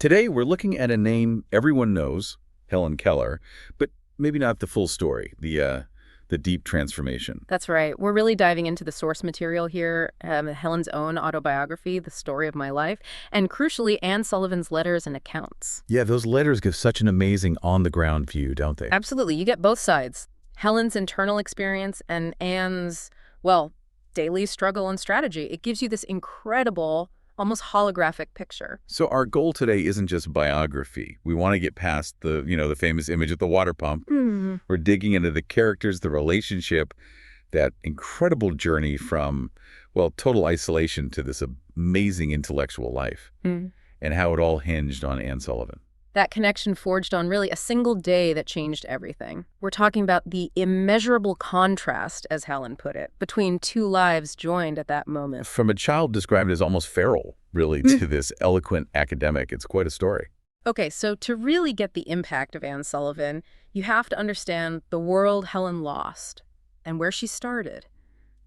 Today, we're looking at a name everyone knows, Helen Keller, but maybe not the full story, the deep transformation. That's right. We're really diving into the source material here, Helen's own autobiography, The Story of My Life, and crucially, Anne Sullivan's letters and accounts. Yeah, those letters give such an amazing on-the-ground view, don't they? Absolutely. You get both sides. Helen's internal experience and Anne's, well, daily struggle and strategy. It gives you this incredible, almost holographic picture. So our goal today isn't just biography. We want to get past the famous image at the water pump. We're digging into the characters, the relationship, that incredible journey from, well, total isolation to this amazing intellectual life, and how it all hinged on Anne Sullivan. That connection forged on really a single day that changed everything. We're talking about the immeasurable contrast, as Helen put it, between two lives joined at that moment. From a child described as almost feral, really, to this eloquent academic, it's quite a story. Okay, so to really get the impact of Anne Sullivan, you have to understand the world Helen lost and where she started.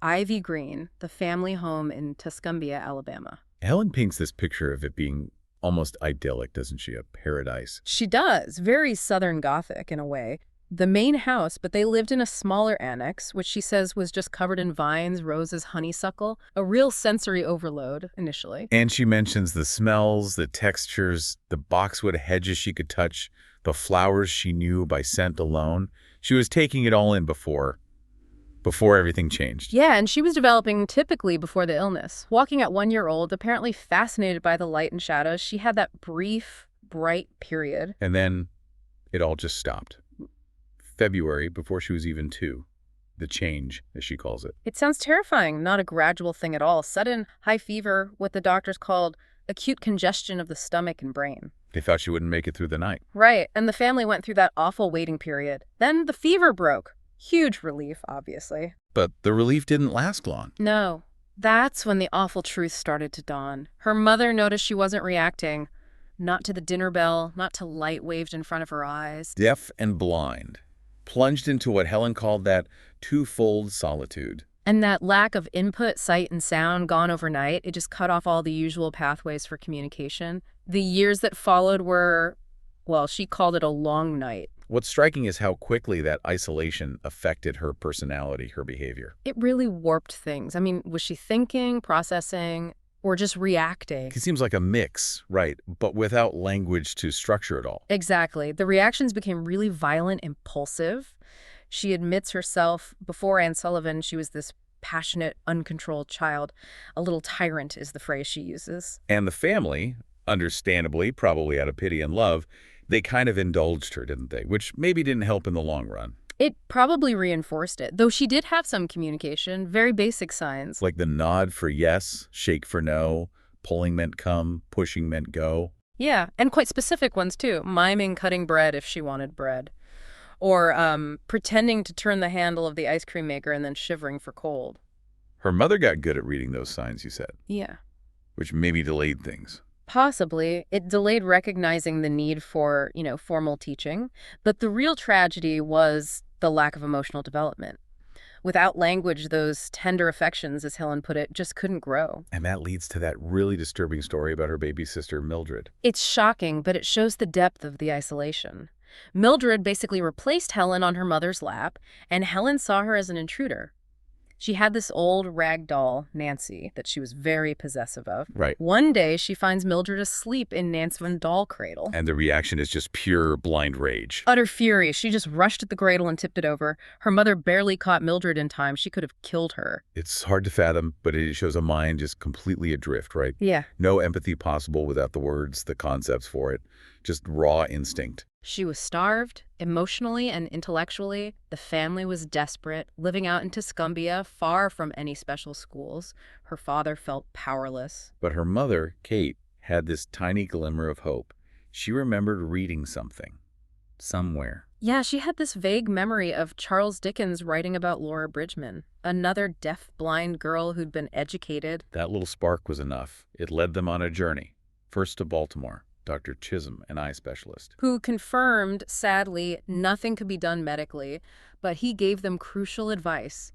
Ivy Green, the family home in Tuscumbia, Alabama. Helen paints this picture of it being almost idyllic, doesn't she? A paradise. She does. Very Southern Gothic in a way. The main house, but they lived in a smaller annex, which she says was just covered in vines, roses, honeysuckle. A real sensory overload, initially. And she mentions the smells, the textures, the boxwood hedges she could touch, the flowers she knew by scent alone. She was taking it all in before everything changed. Yeah, and she was developing typically before the illness. Walking at 1 year old, apparently fascinated by the light and shadows, she had that brief, bright period. And then it all just stopped. February, before she was even 2. The change, as she calls it. It sounds terrifying, not a gradual thing at all. Sudden high fever, what the doctors called acute congestion of the stomach and brain. They thought she wouldn't make it through the night. Right, and the family went through that awful waiting period. Then the fever broke. Huge relief, obviously. But the relief didn't last long. No. That's when the awful truth started to dawn. Her mother noticed she wasn't reacting. Not to the dinner bell, not to light waved in front of her eyes. Deaf and blind. Plunged into what Helen called that twofold solitude. And that lack of input, sight, and sound gone overnight, it just cut off all the usual pathways for communication. The years that followed were, well, she called it a long night. What's striking is how quickly that isolation affected her personality, her behavior. It really warped things. I mean, was she thinking, processing, or just reacting? It seems like a mix, right, but without language to structure it all. Exactly. The reactions became really violent, impulsive. She admits herself, before Anne Sullivan, she was this passionate, uncontrolled child. A little tyrant is the phrase she uses. And the family, understandably, probably out of pity and love, they kind of indulged her, didn't they? Which maybe didn't help in the long run. It probably reinforced it, though she did have some communication, very basic signs. Like the nod for yes, shake for no, pulling meant come, pushing meant go. Yeah, and quite specific ones too. Miming cutting bread if she wanted bread. Or pretending to turn the handle of the ice cream maker and then shivering for cold. Her mother got good at reading those signs, you said. Yeah. Which maybe delayed things. Possibly. It delayed recognizing the need for, formal teaching. But the real tragedy was the lack of emotional development. Without language, those tender affections, as Helen put it, just couldn't grow. And that leads to that really disturbing story about her baby sister, Mildred. It's shocking, but it shows the depth of the isolation. Mildred basically replaced Helen on her mother's lap, and Helen saw her as an intruder. She had this old rag doll, Nancy, that she was very possessive of. Right. One day, she finds Mildred asleep in Nancy's doll cradle. And the reaction is just pure blind rage. Utter fury. She just rushed at the cradle and tipped it over. Her mother barely caught Mildred in time. She could have killed her. It's hard to fathom, but it shows a mind just completely adrift, right? Yeah. No empathy possible without the words, the concepts for it. Just raw instinct. She was starved, emotionally and intellectually. The family was desperate, living out in Tuscumbia, far from any special schools. Her father felt powerless. But her mother, Kate, had this tiny glimmer of hope. She remembered reading something. Somewhere. Yeah, she had this vague memory of Charles Dickens writing about Laura Bridgman, another deaf-blind girl who'd been educated. That little spark was enough. It led them on a journey. First to Baltimore. Dr. Chisholm, an eye specialist. Who confirmed, sadly, nothing could be done medically, but he gave them crucial advice.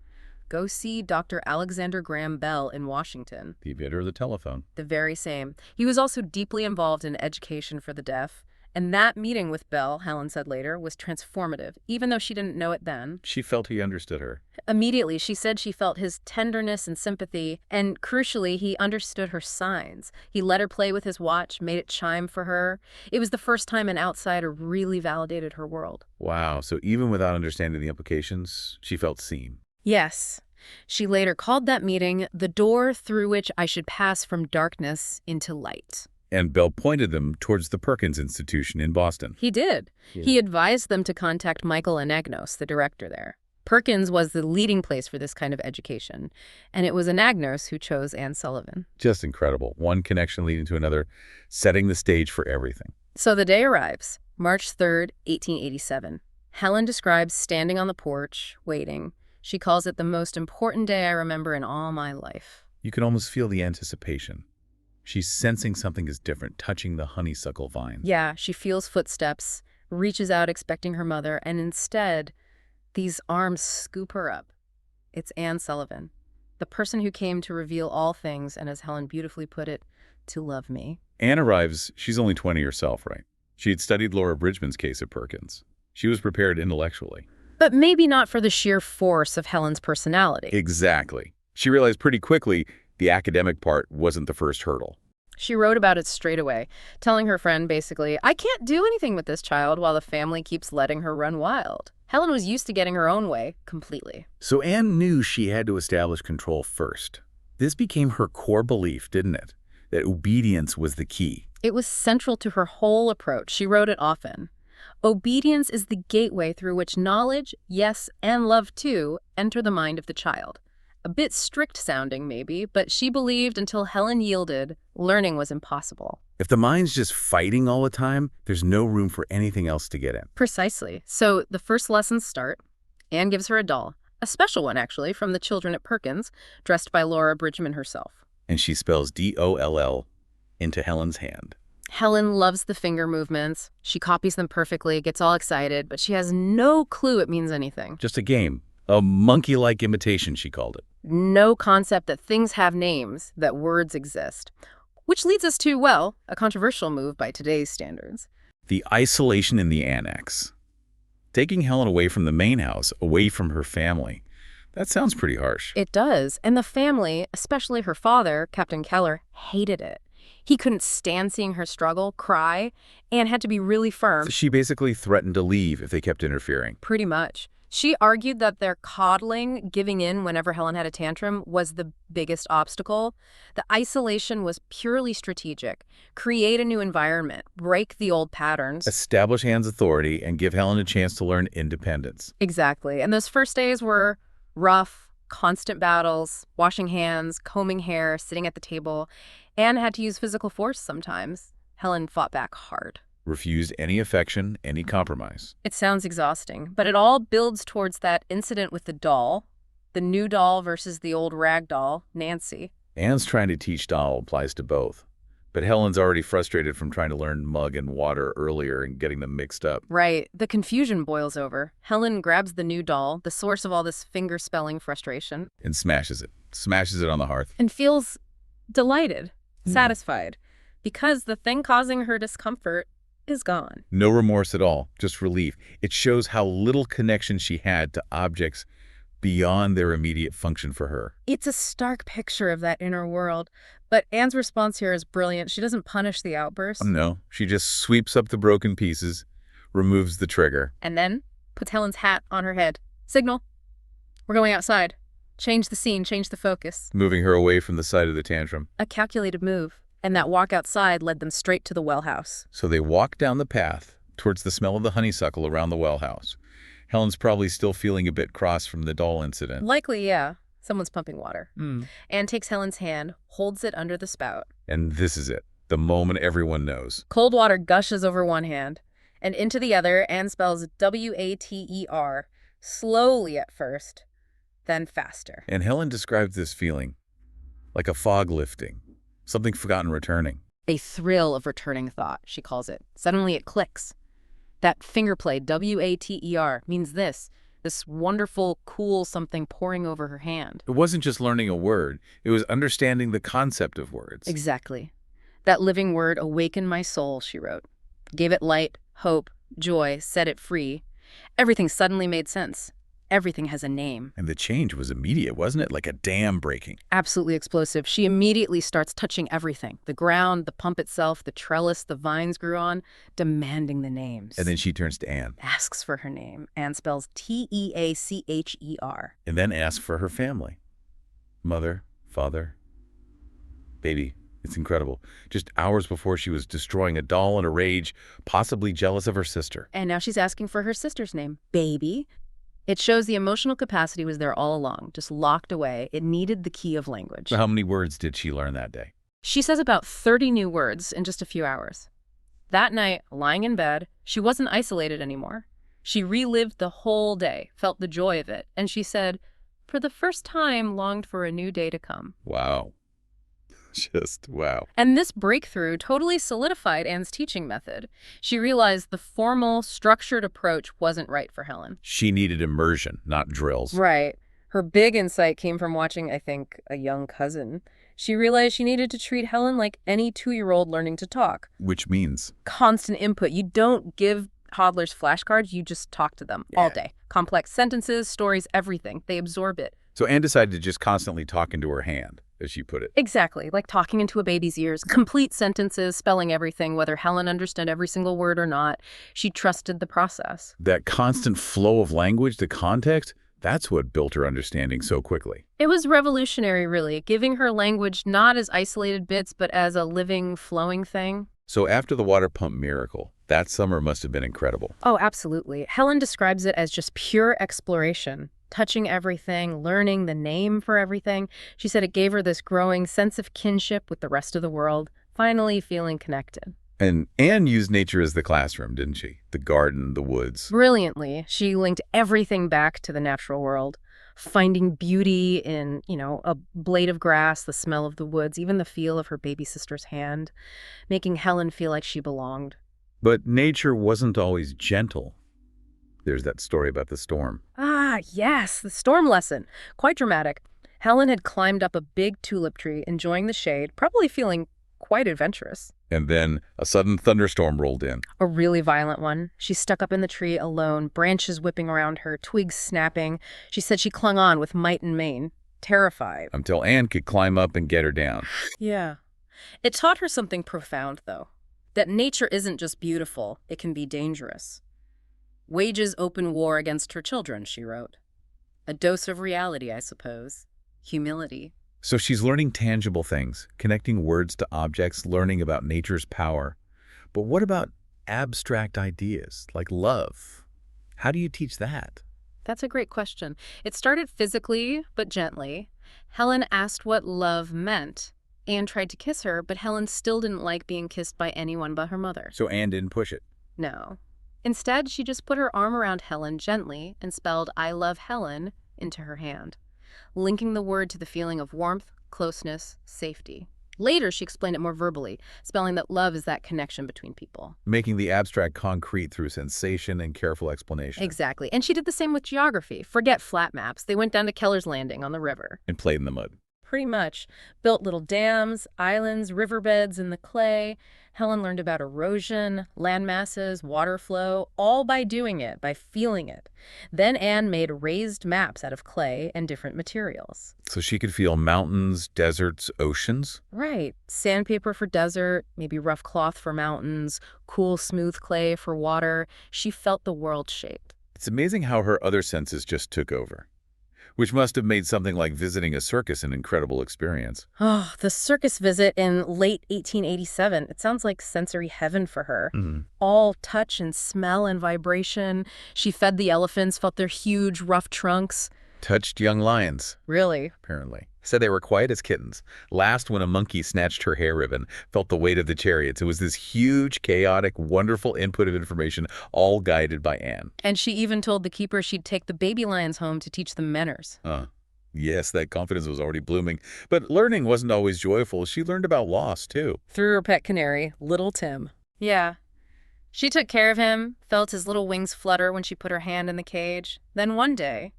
Go see Dr. Alexander Graham Bell in Washington. The inventor of the telephone. The very same. He was also deeply involved in education for the deaf. And that meeting with Bell, Helen said later, was transformative, even though she didn't know it then. She felt he understood her. Immediately, she said she felt his tenderness and sympathy, and crucially, he understood her signs. He let her play with his watch, made it chime for her. It was the first time an outsider really validated her world. Wow, so even without understanding the implications, she felt seen. Yes. She later called that meeting the door through which I should pass from darkness into light. And Bell pointed them towards the Perkins Institution in Boston. He did. Yeah. He advised them to contact Michael Anagnos, the director there. Perkins was the leading place for this kind of education, and it was Anagnos who chose Anne Sullivan. Just incredible. One connection leading to another, setting the stage for everything. So the day arrives, March 3rd, 1887. Helen describes standing on the porch, waiting. She calls it the most important day I remember in all my life. You can almost feel the anticipation. She's sensing something is different, touching the honeysuckle vine. Yeah, she feels footsteps, reaches out expecting her mother, and instead, these arms scoop her up. It's Anne Sullivan, the person who came to reveal all things and, as Helen beautifully put it, to love me. Anne arrives, she's only 20 herself, right? She had studied Laura Bridgman's case at Perkins. She was prepared intellectually. But maybe not for the sheer force of Helen's personality. Exactly. She realized pretty quickly the academic part wasn't the first hurdle. She wrote about it straight away, telling her friend basically, I can't do anything with this child while the family keeps letting her run wild. Helen was used to getting her own way completely. So Anne knew she had to establish control first. This became her core belief, didn't it? That obedience was the key. It was central to her whole approach. She wrote it often. Obedience is the gateway through which knowledge, yes, and love too, enter the mind of the child. A bit strict sounding, maybe, but she believed until Helen yielded, learning was impossible. If the mind's just fighting all the time, there's no room for anything else to get in. Precisely. So the first lessons start. Anne gives her a doll, a special one, actually, from the children at Perkins, dressed by Laura Bridgman herself. And she spells D-O-L-L into Helen's hand. Helen loves the finger movements. She copies them perfectly, gets all excited, but she has no clue it means anything. Just a game. A monkey-like imitation, she called it. No concept that things have names, that words exist. Which leads us to, well, a controversial move by today's standards. The isolation in the annex. Taking Helen away from the main house, away from her family. That sounds pretty harsh. It does, and the family, especially her father, Captain Keller, hated it. He couldn't stand seeing her struggle, cry, and had to be really firm. She basically threatened to leave if they kept interfering. Pretty much. She argued that their coddling, giving in whenever Helen had a tantrum, was the biggest obstacle. The isolation was purely strategic. Create a new environment, break the old patterns. Establish Anne's authority and give Helen a chance to learn independence. Exactly. And those first days were rough, constant battles, washing hands, combing hair, sitting at the table. Anne had to use physical force sometimes. Helen fought back hard. Refused any affection, any compromise. It sounds exhausting, but it all builds towards that incident with the doll, the new doll versus the old rag doll, Nancy. Anne's trying to teach doll applies to both. But Helen's already frustrated from trying to learn mug and water earlier and getting them mixed up. Right. The confusion boils over. Helen grabs the new doll, the source of all this finger-spelling frustration. And smashes it. Smashes it on the hearth. And feels delighted, satisfied, because the thing causing her discomfort is gone. No remorse at all, just relief. It shows how little connection she had to objects beyond their immediate function for her. It's a stark picture of that inner world, but Anne's response here is brilliant. She doesn't punish the outburst. No, she just sweeps up the broken pieces, removes the trigger. And then puts Helen's hat on her head. Signal. We're going outside. Change the scene, change the focus. Moving her away from the site of the tantrum. A calculated move. And that walk outside led them straight to the well house. So they walk down the path towards the smell of the honeysuckle around the well house. Helen's probably still feeling a bit cross from the doll incident. Likely, yeah. Someone's pumping water. Anne takes Helen's hand, holds it under the spout. And this is it, the moment everyone knows. Cold water gushes over one hand, and into the other, Anne spells W-A-T-E-R, slowly at first, then faster. And Helen describes this feeling like a fog lifting, something forgotten returning. A thrill of returning thought, she calls it. Suddenly it clicks. That finger play, W-A-T-E-R, means this. this wonderful, cool something pouring over her hand. It wasn't just learning a word. It was understanding the concept of words. Exactly. That living word awakened my soul, she wrote. Gave it light, hope, joy, set it free. Everything suddenly made sense. Everything has a name. And the change was immediate, wasn't it? Like a dam breaking. Absolutely explosive. She immediately starts touching everything. The ground, the pump itself, the trellis the vines grew on, demanding the names. And then she turns to Anne. Asks for her name. Anne spells Teacher. And then asks for her family. Mother, father, baby. It's incredible. Just hours before she was destroying a doll in a rage, possibly jealous of her sister. And now she's asking for her sister's name, Baby. It shows the emotional capacity was there all along, just locked away. It needed the key of language. So how many words did she learn that day? She says about 30 new words in just a few hours. That night, lying in bed, she wasn't isolated anymore. She relived the whole day, felt the joy of it, and she said, for the first time, longed for a new day to come. Wow. Just wow. And this breakthrough totally solidified Anne's teaching method. She realized the formal, structured approach wasn't right for Helen. She needed immersion, not drills. Right. Her big insight came from watching, I think, a young cousin. She realized she needed to treat Helen like any 2-year-old learning to talk. Which means? Constant input. You don't give toddlers flashcards, you just talk to them all day. Complex sentences, stories, everything. They absorb it. So Anne decided to just constantly talk into her hand, as she put it. Exactly, like talking into a baby's ears. Complete sentences, spelling everything, whether Helen understood every single word or not. She trusted the process. That constant flow of language, the context, that's what built her understanding so quickly. It was revolutionary, really, giving her language not as isolated bits, but as a living, flowing thing. So after the water pump miracle, that summer must have been incredible. Oh, absolutely. Helen describes it as just pure exploration. Touching everything, learning the name for everything. She said it gave her this growing sense of kinship with the rest of the world, finally feeling connected. And Anne used nature as the classroom, didn't she? The garden, the woods. Brilliantly, she linked everything back to the natural world, finding beauty in, a blade of grass, the smell of the woods, even the feel of her baby sister's hand, making Helen feel like she belonged. But nature wasn't always gentle. There's that story about the storm. Ah, yes, the storm lesson. Quite dramatic. Helen had climbed up a big tulip tree, enjoying the shade, probably feeling quite adventurous. And then a sudden thunderstorm rolled in. A really violent one. She stuck up in the tree alone, branches whipping around her, twigs snapping. She said she clung on with might and main, terrified. Until Anne could climb up and get her down. Yeah. It taught her something profound, though. That nature isn't just beautiful, it can be dangerous. Wages open war against her children, she wrote. A dose of reality, I suppose. Humility. So she's learning tangible things, connecting words to objects, learning about nature's power. But what about abstract ideas, like love? How do you teach that? That's a great question. It started physically, but gently. Helen asked what love meant. Anne tried to kiss her, but Helen still didn't like being kissed by anyone but her mother. So Anne didn't push it. No. Instead, she just put her arm around Helen gently and spelled "I love Helen" into her hand, linking the word to the feeling of warmth, closeness, safety. Later, she explained it more verbally, spelling that love is that connection between people. Making the abstract concrete through sensation and careful explanation. Exactly. And she did the same with geography. Forget flat maps. They went down to Keller's Landing on the river. And played in the mud. Pretty much. Built little dams, islands, riverbeds in the clay. Helen learned about erosion, land masses, water flow, all by doing it, by feeling it. Then Anne made raised maps out of clay and different materials. So she could feel mountains, deserts, oceans? Right. Sandpaper for desert, maybe rough cloth for mountains, cool, smooth clay for water. She felt the world shape. It's amazing how her other senses just took over. Which must have made something like visiting a circus an incredible experience. Oh, the circus visit in late 1887. It sounds like sensory heaven for her. All touch and smell and vibration. She fed the elephants, felt their huge, rough trunks. Touched young lions. Really? Apparently. Said they were quiet as kittens. Laughed when a monkey snatched her hair ribbon. Felt the weight of the chariots. It was this huge, chaotic, wonderful input of information, all guided by Anne. And she even told the keeper she'd take the baby lions home to teach them manners. Yes, that confidence was already blooming. But learning wasn't always joyful. She learned about loss, too. Through her pet canary, Little Tim. Yeah. She took care of him, felt his little wings flutter when she put her hand in the cage. Then one day,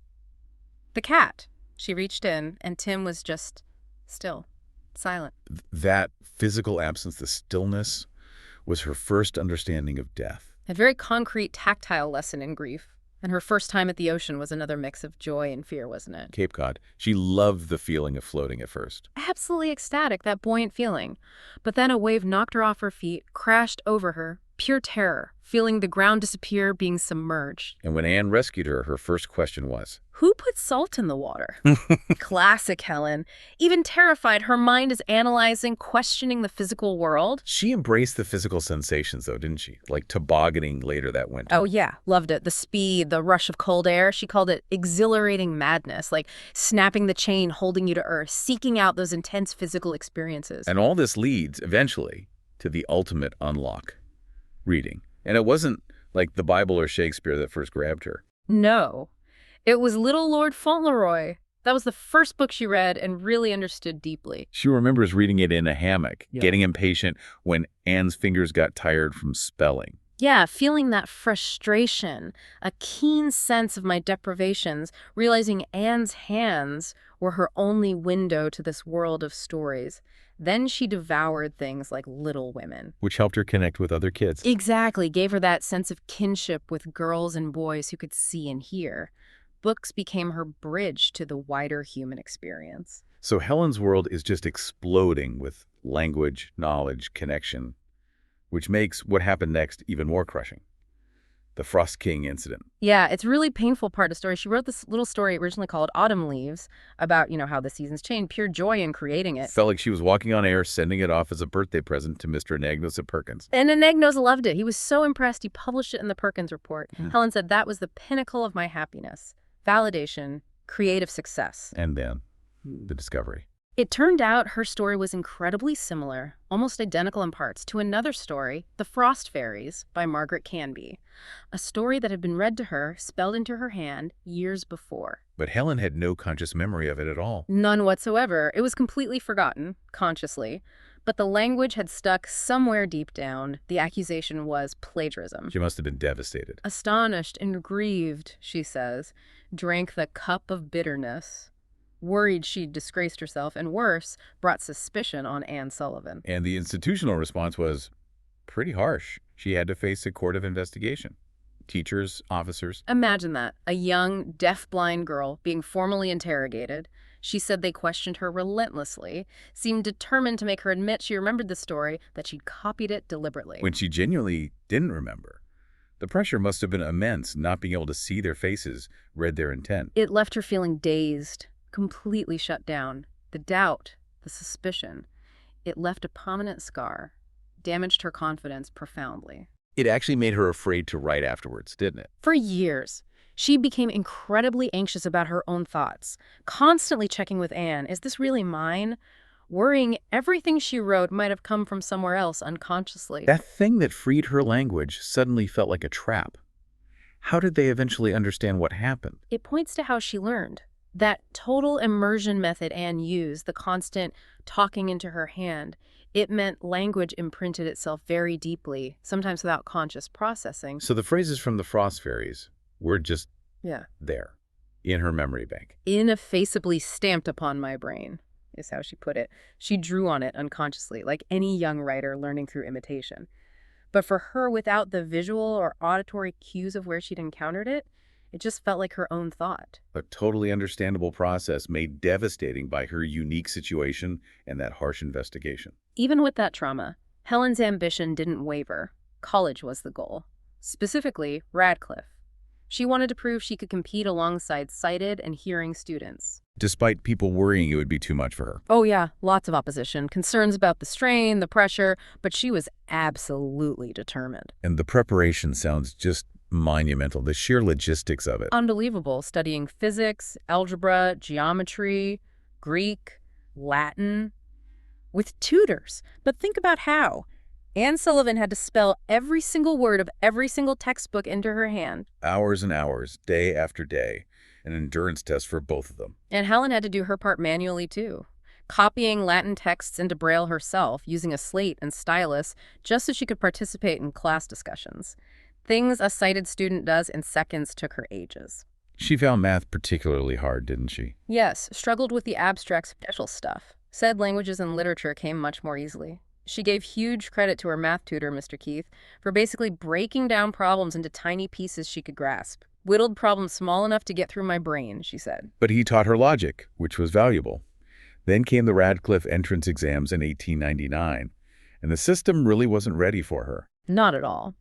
the cat. She reached in, and Tim was just still, silent. That physical absence, the stillness, was her first understanding of death. A very concrete, tactile lesson in grief. And her first time at the ocean was another mix of joy and fear, wasn't it? Cape Cod. She loved the feeling of floating at first. Absolutely ecstatic, that buoyant feeling. But then a wave knocked her off her feet, crashed over her. Pure terror, feeling the ground disappear, being submerged. And when Anne rescued her, her first question was, Who put salt in the water? Classic Helen. Even terrified, her mind is analyzing, questioning the physical world. She embraced the physical sensations, though, didn't she? Like tobogganing later that winter. Oh, yeah. Loved it. The speed, the rush of cold air. She called it exhilarating madness, like snapping the chain holding you to earth, seeking out those intense physical experiences. And all this leads, eventually, to the ultimate unlock. Reading. And it wasn't like the Bible or Shakespeare that first grabbed her. No. It was Little Lord Fauntleroy. That was the first book she read and really understood deeply. She remembers reading it in a hammock, getting impatient when Anne's fingers got tired from spelling. Yeah, feeling that frustration, a keen sense of my deprivations, realizing Anne's hands were her only window to this world of stories. Then she devoured things like Little Women. Which helped her connect with other kids. Exactly, gave her that sense of kinship with girls and boys who could see and hear. Books became her bridge to the wider human experience. So Helen's world is just exploding with language, knowledge, connection, which makes what happened next even more crushing. The Frost King incident. Yeah, it's a really painful part of the story. She wrote this little story originally called Autumn Leaves about, how the seasons change, pure joy in creating it. Felt like she was walking on air, sending it off as a birthday present to Mr. Anagnos at Perkins. And Anagnos loved it. He was so impressed, he published it in the Perkins Report. Yeah. Helen said, that was the pinnacle of my happiness. Validation, creative success. And then the discovery. It turned out her story was incredibly similar, almost identical in parts, to another story, The Frost Fairies by Margaret Canby, a story that had been read to her, spelled into her hand, years before. But Helen had no conscious memory of it at all. None whatsoever. It was completely forgotten, consciously, but the language had stuck somewhere deep down. The accusation was plagiarism. She must have been devastated. Astonished and grieved, she says, drank the cup of bitterness. Worried she'd disgraced herself, and worse, brought suspicion on Anne Sullivan. And the institutional response was pretty harsh. She had to face a court of investigation. Teachers, officers. Imagine that, a young, deaf-blind girl being formally interrogated. She said they questioned her relentlessly, seemed determined to make her admit she remembered the story, that she'd copied it deliberately. When she genuinely didn't remember. The pressure must have been immense, not being able to see their faces, read their intent. It left her feeling dazed, completely shut down. The doubt, the suspicion, it left a permanent scar, damaged her confidence profoundly. It actually made her afraid to write afterwards, didn't it? For years, she became incredibly anxious about her own thoughts, constantly checking with Anne, is this really mine? Worrying everything she wrote might have come from somewhere else unconsciously. That thing that freed her language suddenly felt like a trap. How did they eventually understand what happened? It points to how she learned. That total immersion method Anne used, the constant talking into her hand, it meant language imprinted itself very deeply, sometimes without conscious processing. So the phrases from the Frost Fairies were just there, in her memory bank. Ineffaceably stamped upon my brain, is how she put it. She drew on it unconsciously, like any young writer learning through imitation. But for her, without the visual or auditory cues of where she'd encountered it, it just felt like her own thought. A totally understandable process made devastating by her unique situation and that harsh investigation. Even with that trauma, Helen's ambition didn't waver. College was the goal. Specifically, Radcliffe. She wanted to prove she could compete alongside sighted and hearing students. Despite people worrying it would be too much for her. Oh yeah, lots of opposition, concerns about the strain, the pressure, but she was absolutely determined. And the preparation sounds just monumental, the sheer logistics of it. Unbelievable, studying physics, algebra, geometry, Greek, Latin, with tutors. But think about how. Anne Sullivan had to spell every single word of every single textbook into her hand. Hours and hours, day after day, an endurance test for both of them. And Helen had to do her part manually too. copying Latin texts into Braille herself, using a slate and stylus just so she could participate in class discussions. Things a sighted student does in seconds took her ages. She found math particularly hard, didn't she? Yes, struggled with the abstract special stuff. Said languages and literature came much more easily. She gave huge credit to her math tutor, Mr. Keith, for basically breaking down problems into tiny pieces she could grasp. Whittled problems small enough to get through my brain, she said. But he taught her logic, which was valuable. Then came the Radcliffe entrance exams in 1899, and the system really wasn't ready for her. Not at all.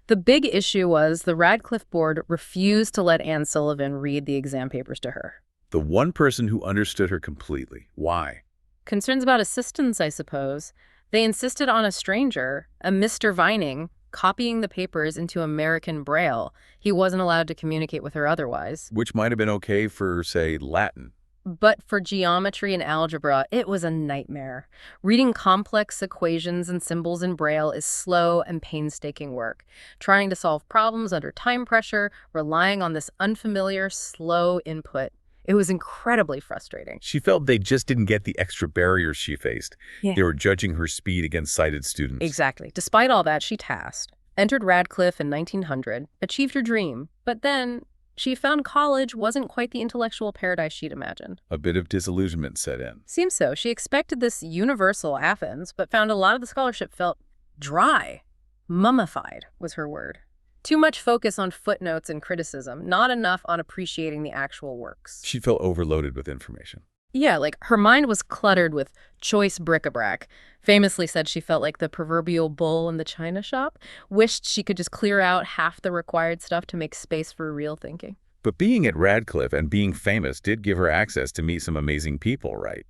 The big issue was the Radcliffe board refused to let Anne Sullivan read the exam papers to her. The one person who understood her completely. Why? Concerns about assistance, I suppose. They insisted on a stranger, a Mr. Vining, copying the papers into American Braille. He wasn't allowed to communicate with her otherwise. Which might have been okay for, say, Latin. But for geometry and algebra, it was a nightmare. Reading complex equations and symbols in Braille is slow and painstaking work. Trying to solve problems under time pressure, relying on this unfamiliar, slow input. It was incredibly frustrating. She felt they just didn't get the extra barriers she faced. Yeah. They were judging her speed against sighted students. Exactly. Despite all that, she tasked. Entered Radcliffe in 1900, achieved her dream, but then she found college wasn't quite the intellectual paradise she'd imagined. A bit of disillusionment set in. Seems so. She expected this universal Athens, but found a lot of the scholarship felt dry. Mummified was her word. Too much focus on footnotes and criticism, not enough on appreciating the actual works. She felt overloaded with information. Yeah, like her mind was cluttered with choice bric-a-brac. Famously said she felt like the proverbial bull in the china shop, wished she could just clear out half the required stuff to make space for real thinking. But being at Radcliffe and being famous did give her access to meet some amazing people, right?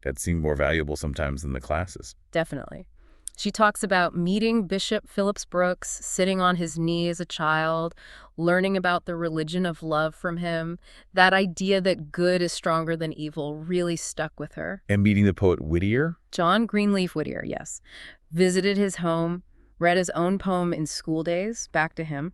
That seemed more valuable sometimes than the classes. Definitely. She talks about meeting Bishop Phillips Brooks, sitting on his knee as a child, learning about the religion of love from him. That idea that good is stronger than evil really stuck with her. And meeting the poet Whittier? John Greenleaf Whittier, yes. Visited his home, read his own poem in school days, back to him,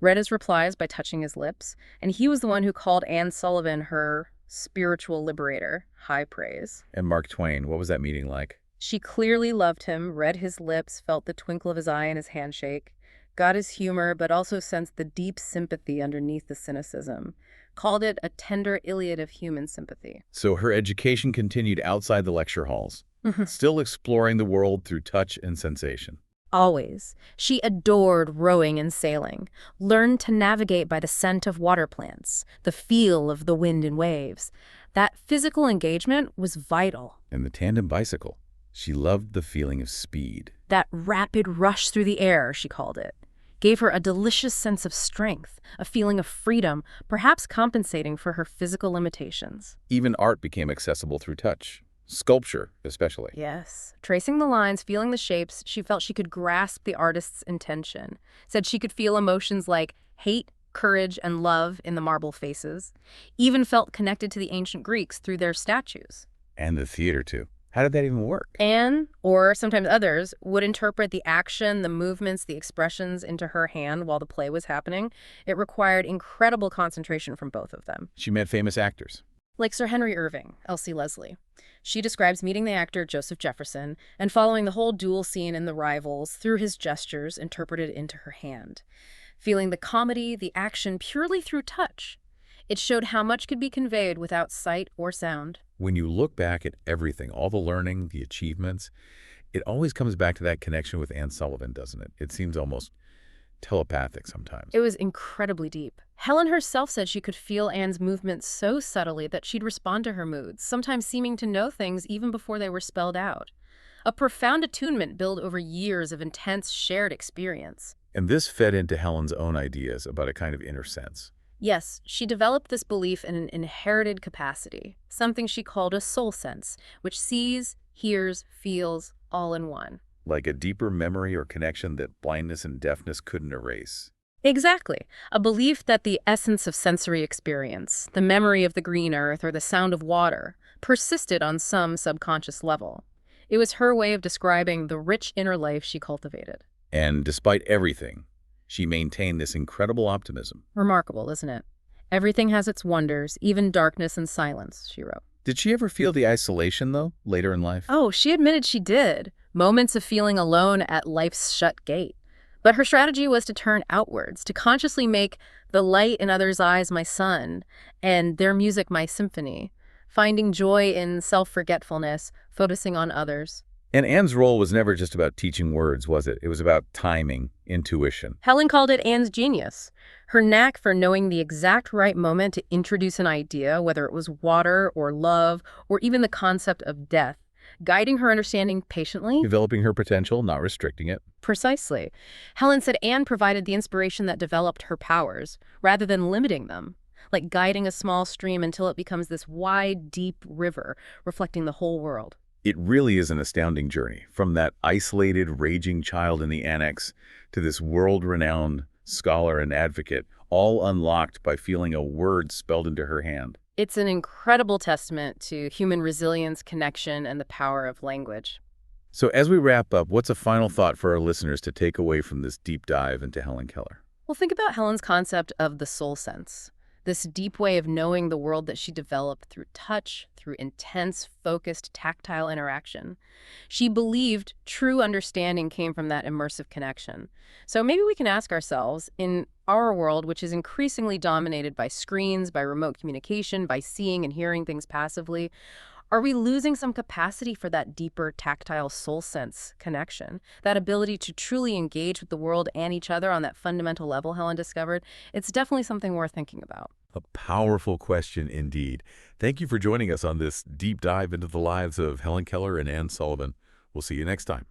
read his replies by touching his lips, and he was the one who called Anne Sullivan her spiritual liberator, high praise. And Mark Twain, what was that meeting like? She clearly loved him, read his lips, felt the twinkle of his eye in his handshake, got his humor, but also sensed the deep sympathy underneath the cynicism. Called it a tender Iliad of human sympathy. So her education continued outside the lecture halls, still exploring the world through touch and sensation. Always. She adored rowing and sailing, learned to navigate by the scent of water plants, the feel of the wind and waves. That physical engagement was vital. And the tandem bicycle. She loved the feeling of speed. That rapid rush through the air, she called it, gave her a delicious sense of strength, a feeling of freedom, perhaps compensating for her physical limitations. Even art became accessible through touch. Sculpture, especially. Yes. Tracing the lines, feeling the shapes, she felt she could grasp the artist's intention. Said she could feel emotions like hate, courage, and love in the marble faces. Even felt connected to the ancient Greeks through their statues. And the theater, too. How did that even work? Anne, or sometimes others, would interpret the action, the movements, the expressions into her hand while the play was happening. It required incredible concentration from both of them. She met famous actors. Like Sir Henry Irving, Elsie Leslie. She describes meeting the actor Joseph Jefferson and following the whole duel scene in The Rivals through his gestures interpreted into her hand. Feeling the comedy, the action purely through touch. It showed how much could be conveyed without sight or sound. When you look back at everything, all the learning, the achievements, it always comes back to that connection with Anne Sullivan, doesn't it? It seems almost telepathic sometimes. It was incredibly deep. Helen herself said she could feel Anne's movements so subtly that she'd respond to her moods, sometimes seeming to know things even before they were spelled out. A profound attunement built over years of intense shared experience. And this fed into Helen's own ideas about a kind of inner sense. Yes, she developed this belief in an inherited capacity, something she called a soul sense, which sees, hears, feels, all in one. Like a deeper memory or connection that blindness and deafness couldn't erase. Exactly. A belief that the essence of sensory experience, the memory of the green earth or the sound of water, persisted on some subconscious level. It was her way of describing the rich inner life she cultivated. And despite everything, she maintained this incredible optimism. Remarkable, isn't it? Everything has its wonders, even darkness and silence, she wrote. Did she ever feel the isolation, though, later in life? Oh, she admitted she did. Moments of feeling alone at life's shut gate. But her strategy was to turn outwards, to consciously make the light in others' eyes my sun, and their music my symphony, finding joy in self-forgetfulness, focusing on others. And Anne's role was never just about teaching words, was it? It was about timing, intuition. Helen called it Anne's genius. Her knack for knowing the exact right moment to introduce an idea, whether it was water or love or even the concept of death, guiding her understanding patiently. Developing her potential, not restricting it. Precisely. Helen said Anne provided the inspiration that developed her powers, rather than limiting them, like guiding a small stream until it becomes this wide, deep river, reflecting the whole world. It really is an astounding journey, from that isolated, raging child in the annex to this world-renowned scholar and advocate, all unlocked by feeling a word spelled into her hand. It's an incredible testament to human resilience, connection, and the power of language. So as we wrap up, what's a final thought for our listeners to take away from this deep dive into Helen Keller? Well, think about Helen's concept of the soul sense, this deep way of knowing the world that she developed through touch, through intense, focused, tactile interaction. She believed true understanding came from that immersive connection. So maybe we can ask ourselves, in our world, which is increasingly dominated by screens, by remote communication, by seeing and hearing things passively, are we losing some capacity for that deeper, tactile soul sense connection? That ability to truly engage with the world and each other on that fundamental level Helen discovered? It's definitely something worth thinking about. A powerful question indeed. Thank you for joining us on this deep dive into the lives of Helen Keller and Anne Sullivan. We'll see you next time.